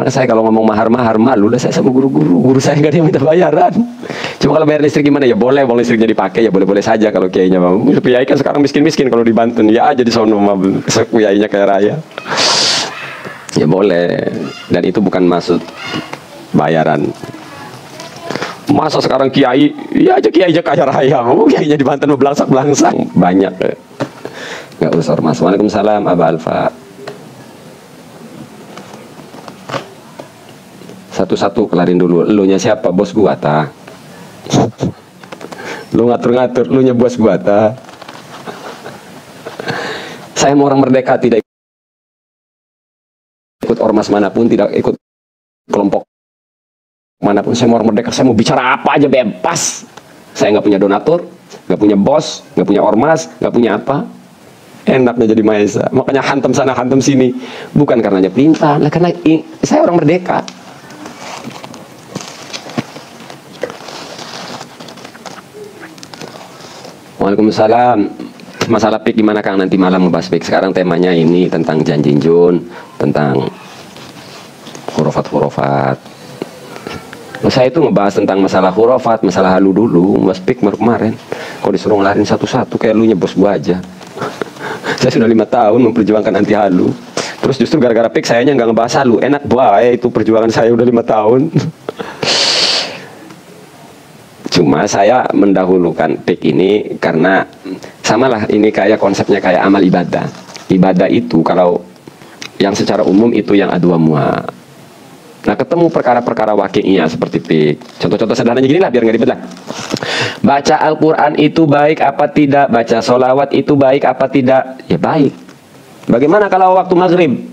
Karena saya kalau ngomong mahar-mahar malu lah saya sama guru saya nggak ada yang minta bayaran. Cuma kalau bayar listrik gimana ya boleh, mau listriknya dipakai ya boleh-boleh saja kalau kiainya mau. Kiai kan sekarang miskin-miskin kalau di Banten ya aja di sono kiainya kayak raya. Ya boleh, dan itu bukan maksud bayaran. Masa sekarang kiai ya aja kiai aja kaya raya, mau kiainya di Banten belangsak-belangsang banyak. Nggak usah ormas. Waalaikumsalam Aba Alfa. Satu-satu kelarin dulu. Elunya siapa? Bos gua ta. Lu ngatur-ngatur, elunya bos gua ta. Saya mau orang merdeka, tidak ikut ormas manapun, tidak ikut kelompok manapun. Saya mau orang merdeka, saya mau bicara apa aja bebas. Saya nggak punya donatur, nggak punya bos, nggak punya ormas, nggak punya apa. Enaknya jadi maesa. Makanya hantam sana, hantam sini. Bukan karenanya perintah, lah karena saya orang merdeka. Waalaikumsalam. Masalah pik gimana Kang nanti malam membahas pik. Sekarang temanya ini tentang janjinjun, tentang hurufat-hurufat. Saya itu ngebahas tentang masalah hurufat, masalah halu dulu, membahas pik kemarin. Kok disuruh ngelarin satu-satu kayak lu bos gua aja. Saya sudah 5 tahun memperjuangkan anti halu. Terus justru gara-gara pik sayanya nggak ngebahas halu. Enak bae itu perjuangan saya udah 5 tahun. Cuma saya mendahulukan pik ini karena samalah ini kayak konsepnya kayak amal ibadah. Ibadah itu kalau yang secara umum itu yang adwa mua. Nah ketemu perkara-perkara waqi'iyah seperti pik. Contoh-contoh sederhananya gini lah biar nggak ribet lah. Baca Al-Quran itu baik apa tidak? Baca sholawat itu baik apa tidak? Ya baik. Bagaimana kalau waktu maghrib?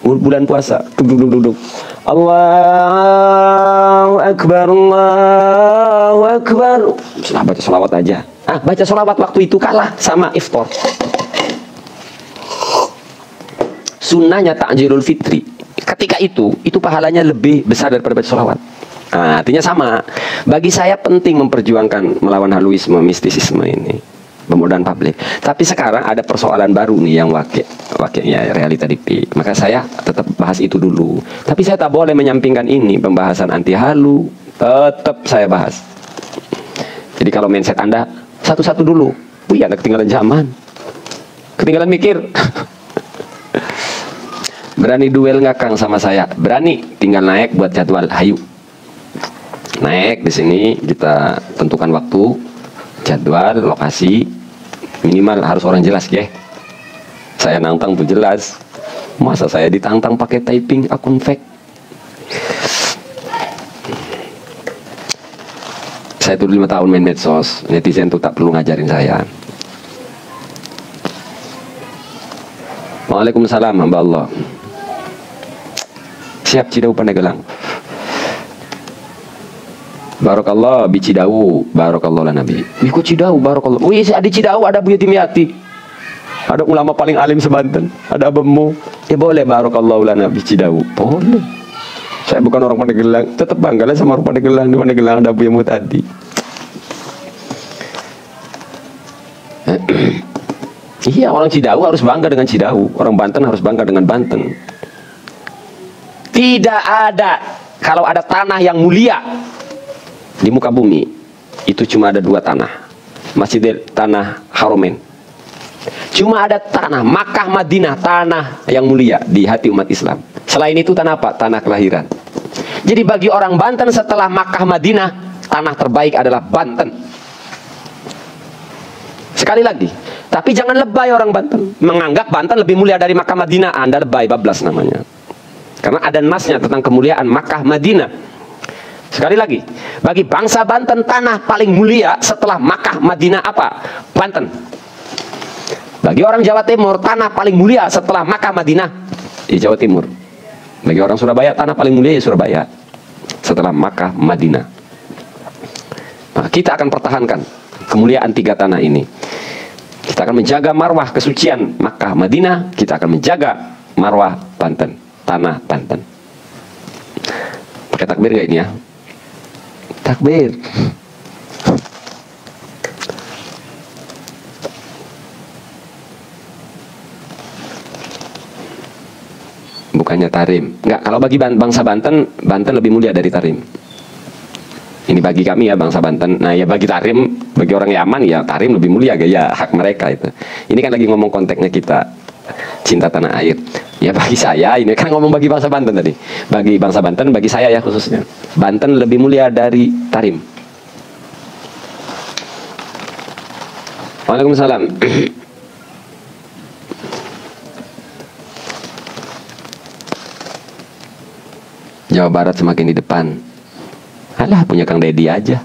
Bulan puasa, duduk. Allahu Akbar, Allahu Akbar. Sudah baca sholawat aja. Baca sholawat waktu itu kalah sama iftar. Sunnahnya takjilul fitri. Ketika itu pahalanya lebih besar daripada baca sholawat. Artinya sama. Bagi saya penting memperjuangkan melawan haluisme, mistisisme ini. Pemudahan publik. Tapi sekarang ada persoalan baru nih yang wakilnya realita di PIK. Maka saya tetap bahas itu dulu. Tapi saya tak boleh menyampingkan ini pembahasan anti halu. Tetap saya bahas. Jadi kalau mindset Anda satu-satu dulu. Wih, Anda ketinggalan zaman. Ketinggalan mikir. Berani duel nggak Kang sama saya? Berani. Tinggal naik buat jadwal. Hayu. Naik di sini kita tentukan waktu, jadwal, lokasi, minimal harus orang jelas ya. Saya nantang tuh jelas. Masa saya ditantang pakai typing akun fake? Saya tuh 5 tahun main medsos, netizen tuh tak perlu ngajarin saya. Waalaikumsalam hamba Allah. Siap Cidau Pandeglang. Barakallah bi Cidau, barakallah lah Nabi. Wih Cidau, barakallah. Wih ada Cidau, ada Buya Timyati. Ada ulama paling alim sebanten, ada abemu. Ya boleh barakallah lah Nabi Cidau. Boleh. Saya bukan orang Pandeglang, tetap bangga lah sama orang Pandeglang. Di Pandeglang ada Buya Mutadi. Iya, orang Cidau harus bangga dengan Cidau. Orang Banten harus bangga dengan Banten. Tidak ada, kalau ada tanah yang mulia di muka bumi, itu cuma ada 2 tanah. Masjidil Tanah Haromen. Cuma ada tanah Makkah Madinah, tanah yang mulia di hati umat Islam. Selain itu tanah apa? Tanah kelahiran. Jadi bagi orang Banten setelah Makkah Madinah, tanah terbaik adalah Banten. Sekali lagi, tapi jangan lebay orang Banten menganggap Banten lebih mulia dari Makkah Madinah. Anda lebay, bablas namanya. Karena ada nasnya tentang kemuliaan Makkah Madinah. Sekali lagi, bagi bangsa Banten tanah paling mulia setelah Makkah Madinah apa? Banten. Bagi orang Jawa Timur tanah paling mulia setelah Makkah Madinah di Jawa Timur. Bagi orang Surabaya tanah paling mulia di Surabaya setelah Makkah Madinah. Nah, kita akan pertahankan kemuliaan 3 tanah ini. Kita akan menjaga marwah kesucian Makkah Madinah. Kita akan menjaga marwah Banten, tanah Banten. Pakai takbir gak ini ya? Takbir. Bukan bukannya Tarim. Enggak, kalau bagi bangsa Banten, Banten lebih mulia dari Tarim. Ini bagi kami ya bangsa Banten. Nah ya bagi Tarim, bagi orang Yaman ya Tarim lebih mulia, gaya hak mereka itu. Ini kan lagi ngomong konteksnya kita cinta tanah air. Ya bagi saya, ini kan ngomong bagi bangsa Banten tadi. Bagi bangsa Banten, bagi saya ya khususnya, Banten lebih mulia dari Tarim. Waalaikumsalam. Jawa Barat semakin di depan. Alah, punya Kang Deddy aja.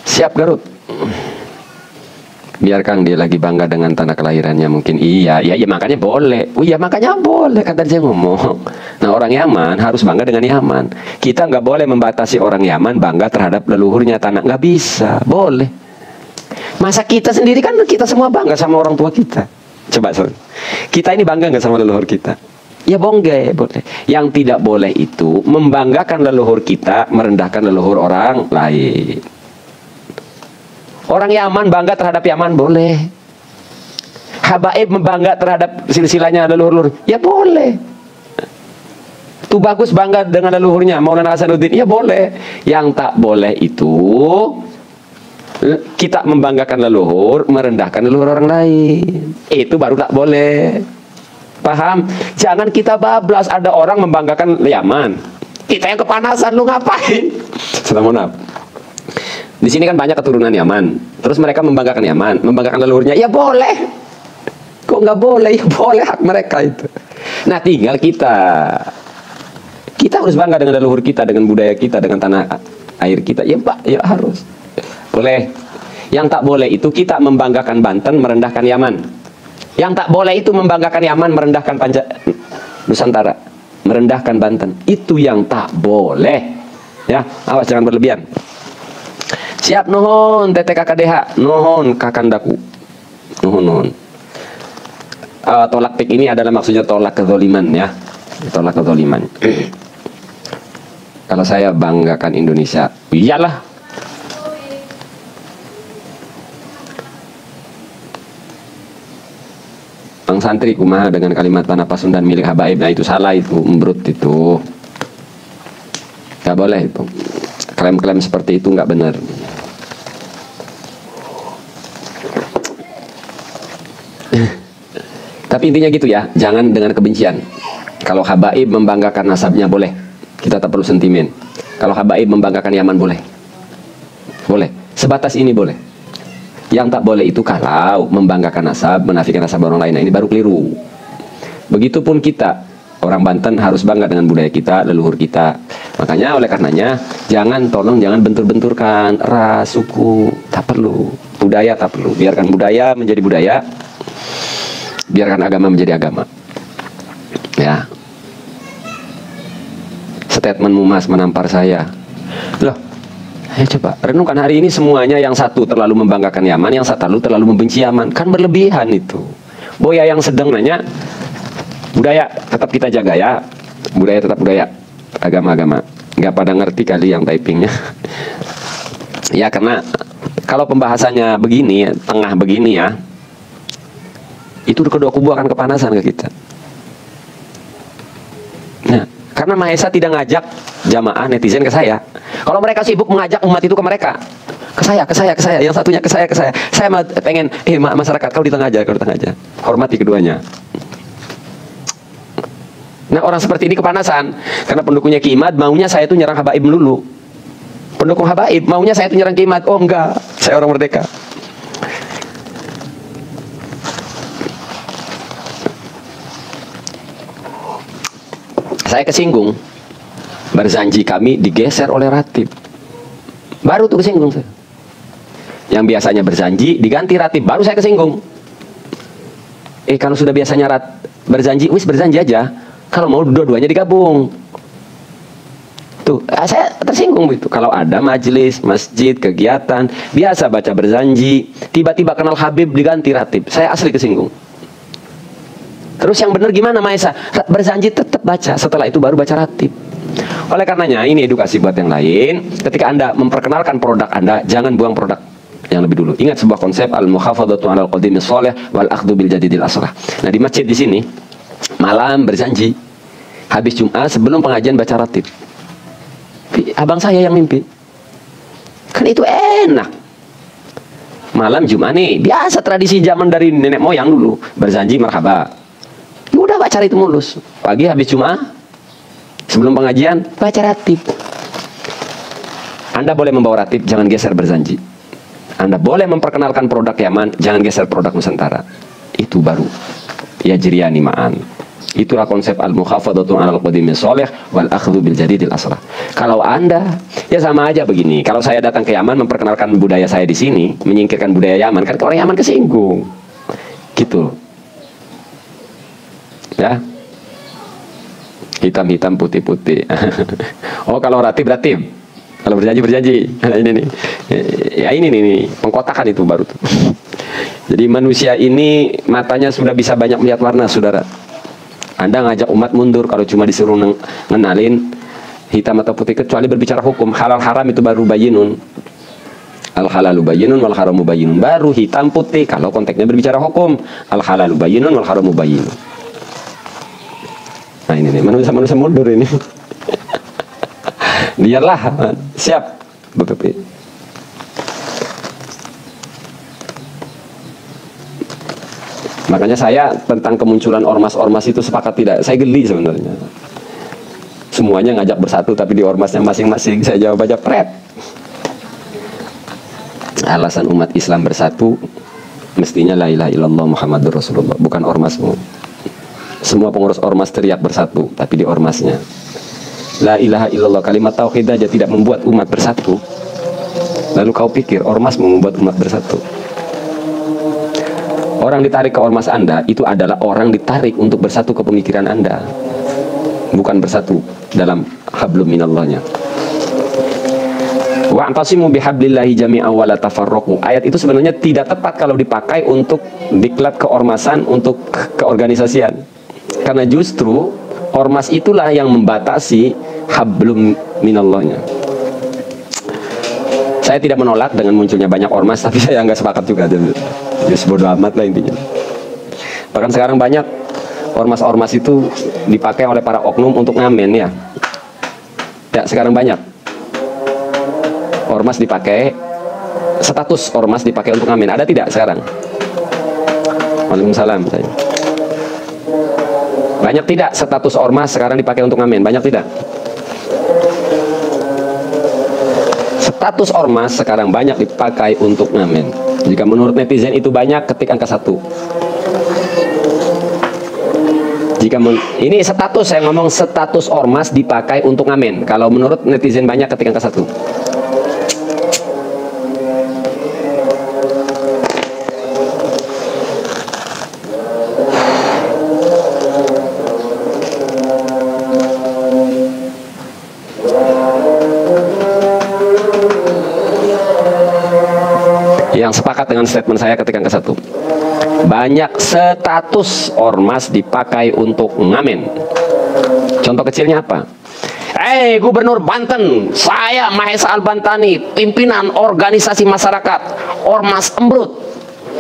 Siap Garut. Biarkan dia lagi bangga dengan tanah kelahirannya mungkin. Iya makanya boleh. Oh iya makanya boleh, kan tadi saya ngomong. Nah orang Yaman harus bangga dengan Yaman. Kita nggak boleh membatasi orang Yaman bangga terhadap leluhurnya tanah. Nggak bisa, boleh. Masa kita sendiri kan kita semua bangga sama orang tua kita. Coba kita ini bangga nggak sama leluhur kita? Ya boleh. Yang tidak boleh itu membanggakan leluhur kita, merendahkan leluhur orang lain. Orang Yaman bangga terhadap Yaman boleh. Habaib membangga terhadap silsilahnya leluhur. Ya boleh. Itu bagus bangga dengan leluhurnya Maulana Hasanuddin. Ya boleh. Yang tak boleh itu kita membanggakan leluhur, merendahkan leluhur orang lain. Itu baru tak boleh. Paham? Jangan kita bablas. Ada orang membanggakan Yaman, kita yang kepanasan. Lu ngapain? Selamat. Di sini kan banyak keturunan Yaman. Terus mereka membanggakan Yaman, membanggakan leluhurnya. Ya boleh. Kok nggak boleh? Ya boleh, hak mereka itu. Nah tinggal kita harus bangga dengan leluhur kita, dengan budaya kita, dengan tanah air kita. Ya Pak, ya harus. Boleh. Yang tak boleh itu kita membanggakan Banten, merendahkan Yaman. Yang tak boleh itu membanggakan Yaman, merendahkan Nusantara, merendahkan Banten. Itu yang tak boleh. Ya, awas jangan berlebihan. Siap nuhun TTKKDH, nuhun kakandaku, nuhun. Tolak pik ini adalah maksudnya tolak kezoliman ya, tolak kezoliman. Kalau saya banggakan Indonesia, iyalah. Bang santri kumaha dengan kalimat tanah Pasundan milik habaib. Nah itu salah, itu membrut, itu nggak boleh itu. Klaim-klaim seperti itu nggak benar. Tapi intinya gitu ya, jangan dengan kebencian. Kalau habaib membanggakan nasabnya boleh, kita tak perlu sentimen. Kalau habaib membanggakan Yaman boleh, sebatas ini boleh. Yang tak boleh itu kalau membanggakan nasab, menafikan nasab orang lain. Nah ini baru keliru. Begitupun kita, orang Banten harus bangga dengan budaya kita, leluhur kita. Makanya oleh karenanya jangan bentur-benturkan ras, suku, tak perlu. Budaya tak perlu. Biarkan budaya menjadi budaya, biarkan agama menjadi agama. Ya. Statementmu Mas menampar saya. Loh, ayo coba renungkan hari ini semuanya. Yang satu terlalu membanggakan Yaman, yang satu terlalu membenci Yaman. Kan berlebihan itu. Boya yang sedang nanya, budaya tetap kita jaga ya. Budaya tetap budaya. Agama-agama. Nggak pada ngerti kali yang typingnya. Ya karena kalau pembahasannya begini, tengah begini ya, itu kedua kubu akan kepanasan ke kita. Nah, karena Mahesa tidak ngajak jamaah netizen ke saya. Kalau mereka sibuk mengajak umat itu ke mereka, ke saya, yang satunya ke saya. Saya pengen, masyarakat kau di tengah aja, hormati keduanya. Nah orang seperti ini kepanasan, karena pendukungnya Ki Imad maunya saya itu nyerang habaib melulu. Pendukung habaib maunya saya itu nyerang Ki Imad. Oh enggak, saya orang merdeka. Saya kesinggung, berzanji kami digeser oleh ratib. Baru tuh kesinggung saya. Yang biasanya berzanji diganti ratib, baru saya kesinggung. Kalau sudah biasanya berzanji, wis berzanji aja. Kalau mau dua-duanya digabung. Tuh, saya tersinggung itu. Kalau ada majelis, masjid, kegiatan, biasa baca berzanji, tiba-tiba kenal Habib diganti ratib. Saya asli kesinggung. Terus yang benar gimana Maesa? Berzanji tetap baca, setelah itu baru baca ratib. Oleh karenanya, ini edukasi buat yang lain. Ketika Anda memperkenalkan produk Anda, jangan buang produk yang lebih dulu. Ingat sebuah konsep al-muhafadzatu 'alal qadimis shalih wal akhdhu bil jadidil aslah. Nah, di masjid di sini malam berzanji, habis Jumat sebelum pengajian baca ratib. Abang saya yang mimpi. Kan itu enak. Malam Jumat nih, biasa tradisi zaman dari nenek moyang dulu, berzanji marhaba. Ya udah baca itu mulus. Pagi habis Jumat, sebelum pengajian baca ratib. Anda boleh membawa ratib, jangan geser berzanji. Anda boleh memperkenalkan produk Yaman, jangan geser produk Nusantara. Itu baru ya jriyani ma'an. Itulah konsep al-mukhafadatu 'alal qadimis shalih wal akhdhu bil jadidil aslah. Kalau Anda ya sama aja begini. Kalau saya datang ke Yaman memperkenalkan budaya saya di sini, menyingkirkan budaya Yaman, kan orang Yaman kesinggung. Gitu. Ya. Hitam-hitam putih-putih. Oh, kalau ratib-ratib. Kalau berjanji-berjanji. Ini nih. Ya ini nih, pengkotakan itu baru tuh. Jadi manusia ini matanya sudah bisa banyak melihat warna, Saudara. Anda ngajak umat mundur kalau cuma disuruh ngenalin hitam atau putih, kecuali berbicara hukum. Halal haram itu baru bayinun. Al halalu bayinun wal haramu bayinun. Baru hitam putih kalau konteksnya berbicara hukum. Al halalu bayinun wal haramu bayinun. Nah ini nih, manusia mundur ini. Biarlah, siap BPP. Makanya saya tentang kemunculan ormas-ormas itu sepakat tidak. Saya geli sebenarnya. Semuanya ngajak bersatu tapi di ormasnya masing-masing. Saya jawab aja pret. Alasan umat Islam bersatu mestinya la ilaha illallah Muhammadur Rasulullah, bukan ormasmu. Semua pengurus ormas teriak bersatu, tapi di ormasnya. La ilaha illallah, kalimat tauhid aja tidak membuat umat bersatu. Lalu kau pikir ormasmu membuat umat bersatu? Orang ditarik ke ormas Anda itu adalah orang ditarik untuk bersatu ke pemikiran Anda, bukan bersatu dalam hablum minallahnya. Wa'tasimu bihablillahi jami'an wa la tafarraqu. Ayat itu sebenarnya tidak tepat kalau dipakai untuk diklat keormasan, untuk keorganisasian. Karena justru ormas itulah yang membatasi hablum minallahnya. Saya tidak menolak dengan munculnya banyak ormas, tapi saya nggak sepakat juga. Just bodo amat lah intinya. Bahkan sekarang banyak ormas-ormas itu dipakai oleh para oknum untuk ngamen ya. Ya sekarang banyak ormas dipakai, status ormas dipakai untuk ngamen. Ada tidak sekarang? Waalaikumsalam. Banyak tidak status ormas sekarang dipakai untuk ngamen? Banyak tidak? Status ormas sekarang banyak dipakai untuk ngamen. Jika menurut netizen itu banyak, ketik angka 1. Jika ini status, saya ngomong status ormas dipakai untuk ngamen. Kalau menurut netizen banyak, ketik angka 1. Yang sepakat dengan statement saya ketika angka 1. Banyak status ormas dipakai untuk ngamen. Contoh kecilnya apa? Gubernur Banten, saya Mahesa Al-Bantani, pimpinan organisasi masyarakat Ormas Embrut,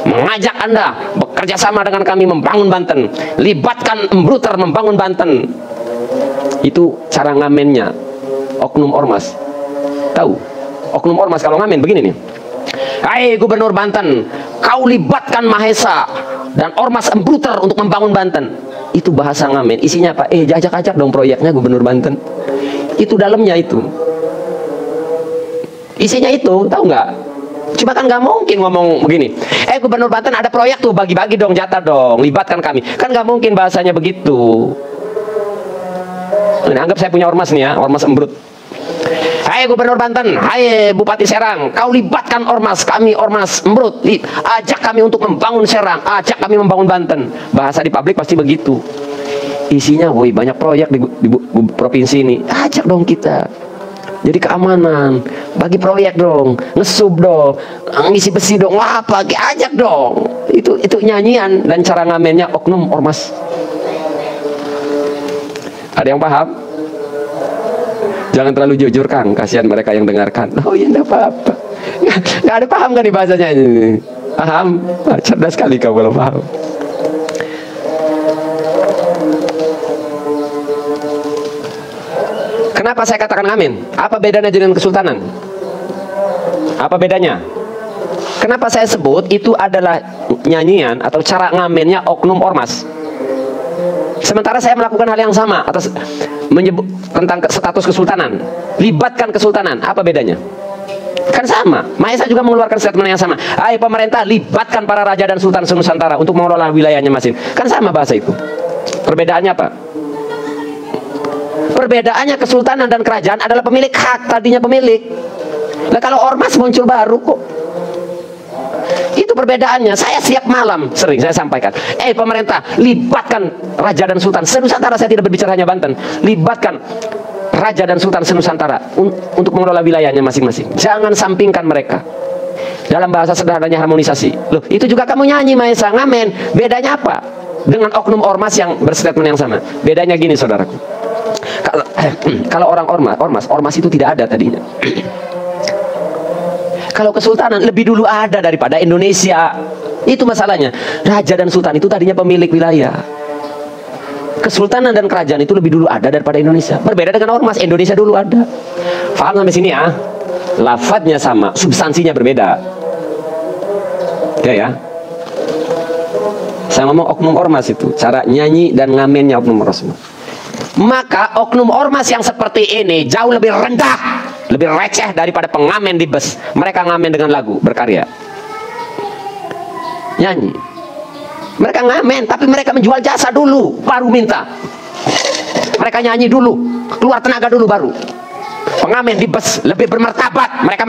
mengajak Anda bekerja sama dengan kami membangun Banten. Libatkan Embruter membangun Banten. Itu cara ngamennya oknum ormas. Tahu? Oknum ormas kalau ngamen begini nih. Gubernur Banten, kau libatkan Mahesa dan Ormas Embruter untuk membangun Banten. Itu bahasa ngamen. Isinya apa? Ajak-ajak dong proyeknya Gubernur Banten. Itu dalamnya itu. Isinya itu, tahu nggak? Cuma kan nggak mungkin ngomong begini. Gubernur Banten ada proyek tuh, bagi-bagi dong, jatah dong, libatkan kami. Kan nggak mungkin bahasanya begitu. Nah, anggap saya punya ormas nih ya, Ormas Embrut. Gubernur Banten, Bupati Serang, kau libatkan ormas, kami Ormas Embrut, ajak kami untuk membangun Serang, ajak kami membangun Banten. Bahasa di publik pasti begitu. Isinya, woi banyak proyek di provinsi ini, ajak dong kita. Jadi keamanan, bagi proyek dong, ngesub dong, ngisi besi dong, wah apa, ajak dong. Itu nyanyian dan cara ngamennya oknum ormas. Ada yang paham? Jangan terlalu jujur Kang, kasihan mereka yang dengarkan. Oh iya, enggak apa-apa. Nggak ada paham kan di bahasanya ini? Paham? Cerdas sekali kau kalau paham. Kenapa saya katakan ngamen? Apa bedanya dengan kesultanan? Apa bedanya? Kenapa saya sebut itu adalah nyanyian atau cara ngamennya oknum ormas? Sementara saya melakukan hal yang sama atas menyebut tentang status kesultanan. Libatkan kesultanan, apa bedanya? Kan sama. Maesa juga mengeluarkan statement yang sama. Ayo pemerintah, libatkan para raja dan sultan senusantara untuk mengelola wilayahnya masing. Kan sama bahasa itu. Perbedaannya apa? Perbedaannya kesultanan dan kerajaan adalah pemilik hak, tadinya pemilik. Nah kalau ormas muncul baru kok. Itu perbedaannya. Saya siap malam sering saya sampaikan. Pemerintah, libatkan raja dan sultan senusantara. Saya tidak berbicara hanya Banten. Libatkan raja dan sultan senusantara untuk mengelola wilayahnya masing-masing. Jangan sampingkan mereka. Dalam bahasa sederhananya harmonisasi. Loh, itu juga kamu nyanyi Maesa, ngamen. Bedanya apa dengan oknum ormas yang berstatement yang sama? Bedanya gini saudaraku. Kalau orang ormas itu tidak ada tadinya. Kalau kesultanan lebih dulu ada daripada Indonesia. Itu masalahnya. Raja dan sultan itu tadinya pemilik wilayah. Kesultanan dan kerajaan itu lebih dulu ada daripada Indonesia. Berbeda dengan ormas, Indonesia dulu ada. Paham sampai sini ya? Lafadznya sama, substansinya berbeda. Ya. Saya ngomong oknum ormas itu, cara nyanyi dan ngamennya oknum ormas. Maka oknum ormas yang seperti ini jauh lebih rendah, lebih receh daripada pengamen di bus. Mereka ngamen dengan lagu, berkarya, nyanyi. Mereka ngamen, tapi mereka menjual jasa dulu, baru minta. Mereka nyanyi dulu, keluar tenaga dulu baru. Pengamen di bus lebih bermartabat. Mereka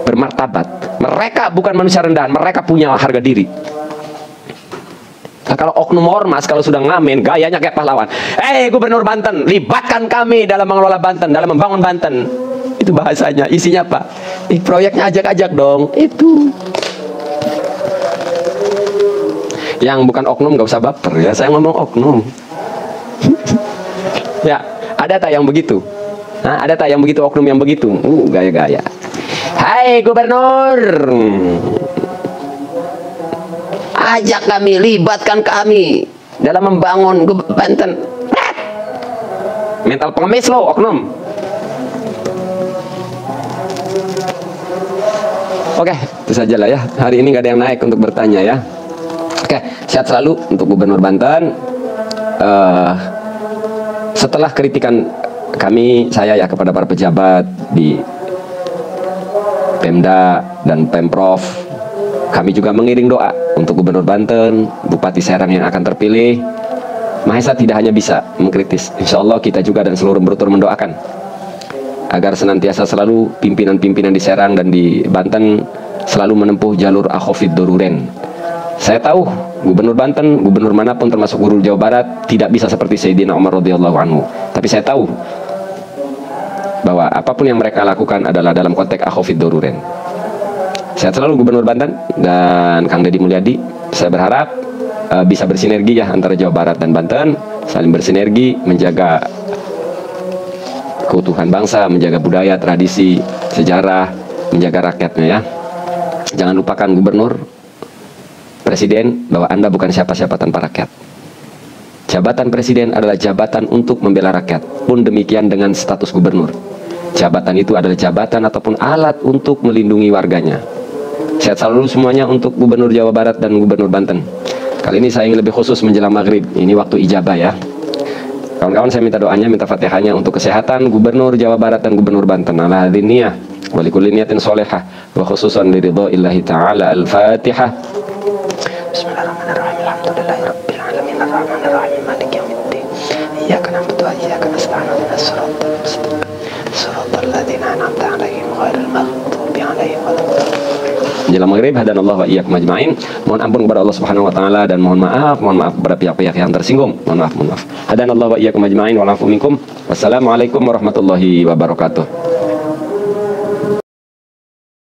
bermartabat. Mereka bukan manusia rendahan, mereka punya harga diri. Nah, kalau oknum ormas kalau sudah ngamen gayanya kayak pahlawan. Gubernur Banten, libatkan kami dalam mengelola Banten, dalam membangun Banten. Itu bahasanya, isinya apa? Proyeknya ajak-ajak dong. Itu. Yang bukan oknum gak usah baper ya, saya ngomong oknum. Ya, ada tak yang begitu? Nah, ada tak yang begitu, oknum yang begitu? Gaya-gaya. Hai gubernur, ajak kami, libatkan kami dalam membangun Banten. Mental pengemis lo, oknum. Oke, itu sajalah ya. Hari ini gak ada yang naik untuk bertanya ya. Oke, sehat selalu untuk Gubernur Banten. Setelah kritikan saya ya kepada para pejabat di Pemda dan Pemprov, kami juga mengiring doa untuk Gubernur Banten, Bupati Serang yang akan terpilih. Mahesa tidak hanya bisa mengkritis, insya Allah kita juga dan seluruh bertur mendoakan agar senantiasa selalu pimpinan-pimpinan di Serang dan di Banten selalu menempuh jalur akhofid doruren. Saya tahu Gubernur Banten, gubernur manapun termasuk Gubernur Jawa Barat tidak bisa seperti Sayyidina Umar radhiyallahu anhu. Tapi saya tahu bahwa apapun yang mereka lakukan adalah dalam konteks akhofid doruren. Sehat selalu Gubernur Banten dan Kang Deddy Mulyadi. Saya berharap bisa bersinergi ya antara Jawa Barat dan Banten, saling bersinergi menjaga keutuhan bangsa, menjaga budaya, tradisi, sejarah, menjaga rakyatnya ya. Jangan lupakan Gubernur, Presiden, bahwa Anda bukan siapa-siapa tanpa rakyat. Jabatan Presiden adalah jabatan untuk membela rakyat. Pun demikian dengan status Gubernur. Jabatan itu adalah jabatan ataupun alat untuk melindungi warganya. Sehat selalu semuanya untuk Gubernur Jawa Barat dan Gubernur Banten. Kali ini saya ingin lebih khusus menjelang maghrib. Ini waktu ijabah ya. Kawan-kawan, saya minta doanya, minta fatihahnya untuk kesehatan Gubernur Jawa Barat dan Gubernur Banten. Ala hadiniyah wa likulli niyatin sholihah wa khususan liridha'illahi ta'ala. Al-Fatihah. Bismillahirrahmanirrahim. Alhamdulillahirabbil alamin arrahmanirrahim maliki yaumiddin. Iyyaka na'budu wa iyyaka nasta'in ihdinas siratal mustaqim. Siratal ladzina an'amta 'alaihim ghairil maghdubi 'alaihim waladdallin. menjelang maghrib. Hadanallahu wa iyyakum ajmain. Mohon ampun kepada Allah Subhanahu wa taala dan mohon maaf kepada pihak-pihak yang tersinggung. Mohon maaf. Hadanallahu wa iyyakum ajmain wa afu minkum. Wassalamualaikum warahmatullahi wabarakatuh.